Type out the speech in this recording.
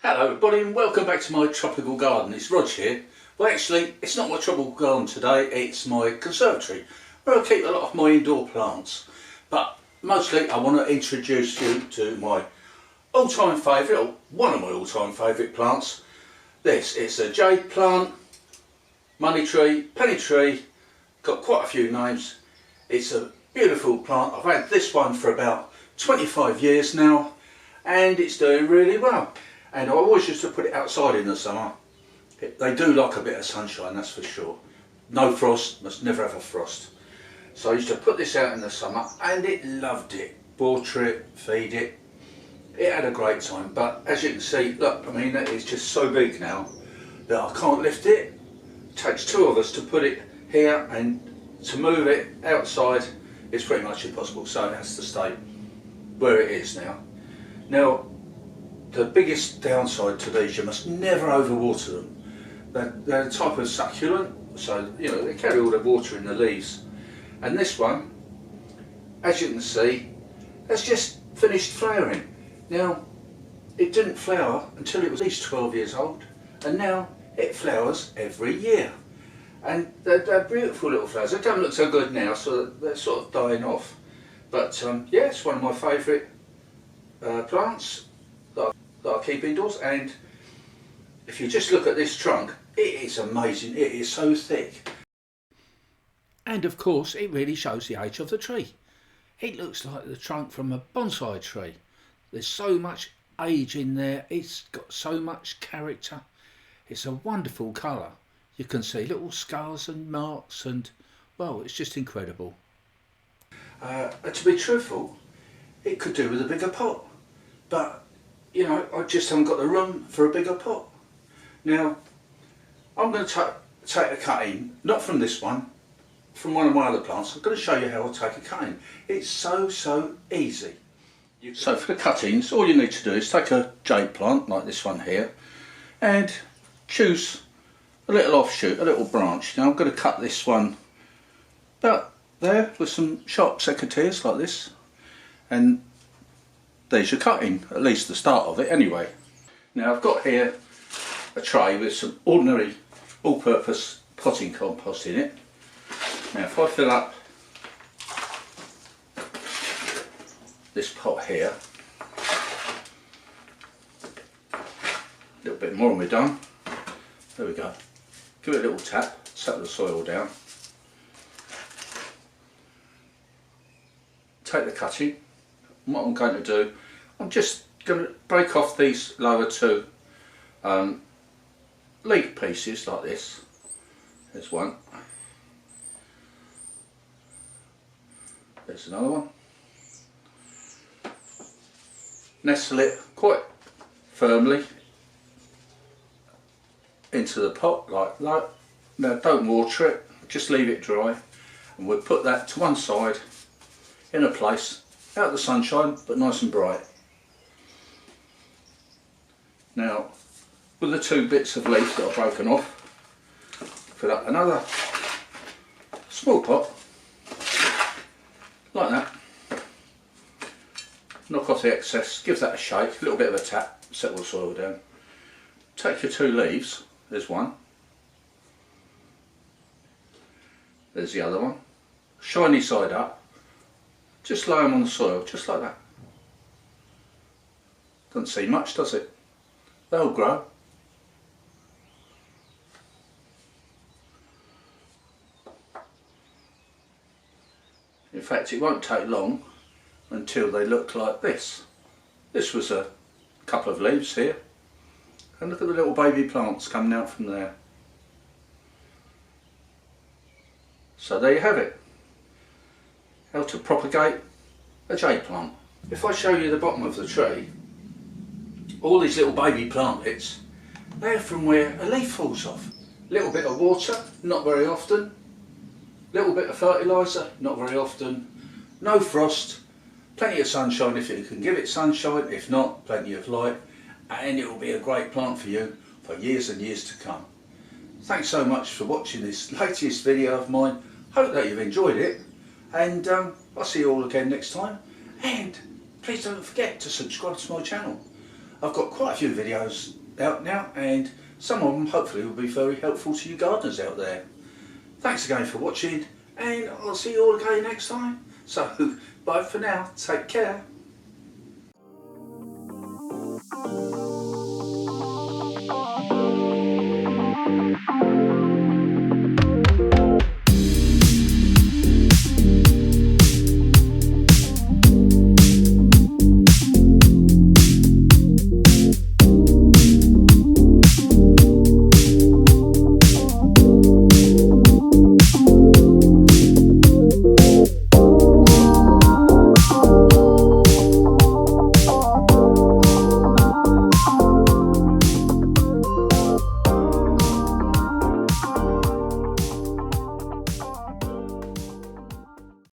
Hello everybody and welcome back to my tropical garden. It's Rog here. Well, actually it's not my tropical garden today, it's my conservatory where I keep a lot of my indoor plants. But mostly I want to introduce you to my all-time favourite, or one of my all-time favourite plants. It's a jade plant, money tree, penny tree, got quite a few names. It's a beautiful plant. I've had this one for about 25 years now and it's doing really well. And I always used to put it outside in the summer. They do like a bit of sunshine, that's for sure. No frost, must never have a frost. So I used to put this out in the summer and it loved it. Water it, feed it. It had a great time, but as you can see, look, I mean, it's just so big now that I can't lift it. It takes two of us to put it here, and to move it outside is pretty much impossible, so it has to stay where it is now. Now, the biggest downside to these, you must never overwater them. They're a type of succulent, so you know they carry all the water in the leaves. And this one, as you can see, has just finished flowering. Now, it didn't flower until it was at least 12 years old, and now it flowers every year. And they're beautiful little flowers. They don't look so good now, so they're sort of dying off. But yeah, it's one of my favourite plants that I keep indoors. And if you just look at this trunk, it is amazing. It is so thick. And of course it really shows the age of the tree. It looks like the trunk from a bonsai tree. There's so much age in there. It's got so much character. It's a wonderful colour. You can see little scars and marks, and well, it's just incredible. To be truthful, it could do with a bigger pot, but you know, I just haven't got the room for a bigger pot. Now, I'm going to take a cutting, not from this one, from one of my other plants. I'm going to show you how I take a cutting. It's so easy. So for the cuttings, all you need to do is take a jade plant, like this one here, and choose a little offshoot, a little branch. Now I'm going to cut this one about there with some sharp secateurs like this, and there's your cutting, at least the start of it anyway. Now I've got here a tray with some ordinary all-purpose potting compost in it. Now if I fill up this pot here, a little bit more and we're done. There we go. Give it a little tap, set the soil down. Take the cutting. And what I'm going to do, I'm just going to break off these lower two leaf pieces like this. There's one. There's another one. Nestle it quite firmly into the pot like that. Now don't water it, just leave it dry, and we'll put that to one side in a place out of the sunshine but nice and bright. Now with the two bits of leaf that are broken off, fill up another small pot like that, knock off the excess, give that a shake, a little bit of a tap, settle the soil down. Take your two leaves, there's one, there's the other one, shiny side up, just lay them on the soil, just like that. Doesn't seem much, does it? They'll grow. In fact, it won't take long until they look like this. This was a couple of leaves here, and look at the little baby plants coming out from there. So there you have it, how to propagate a jade plant. If I show you the bottom of the tree, all these little baby plantlets, they're from where a leaf falls off. Little bit of water, not very often. Little bit of fertiliser, not very often. No frost, plenty of sunshine if you can give it sunshine, if not, plenty of light, and it will be a great plant for you for years and years to come. Thanks so much for watching this latest video of mine. Hope that you've enjoyed it, and I'll see you all again next time. And please don't forget to subscribe to my channel. I've got quite a few videos out now, and some of them hopefully will be very helpful to you gardeners out there. Thanks again for watching, and I'll see you all again next time. So, bye for now, take care.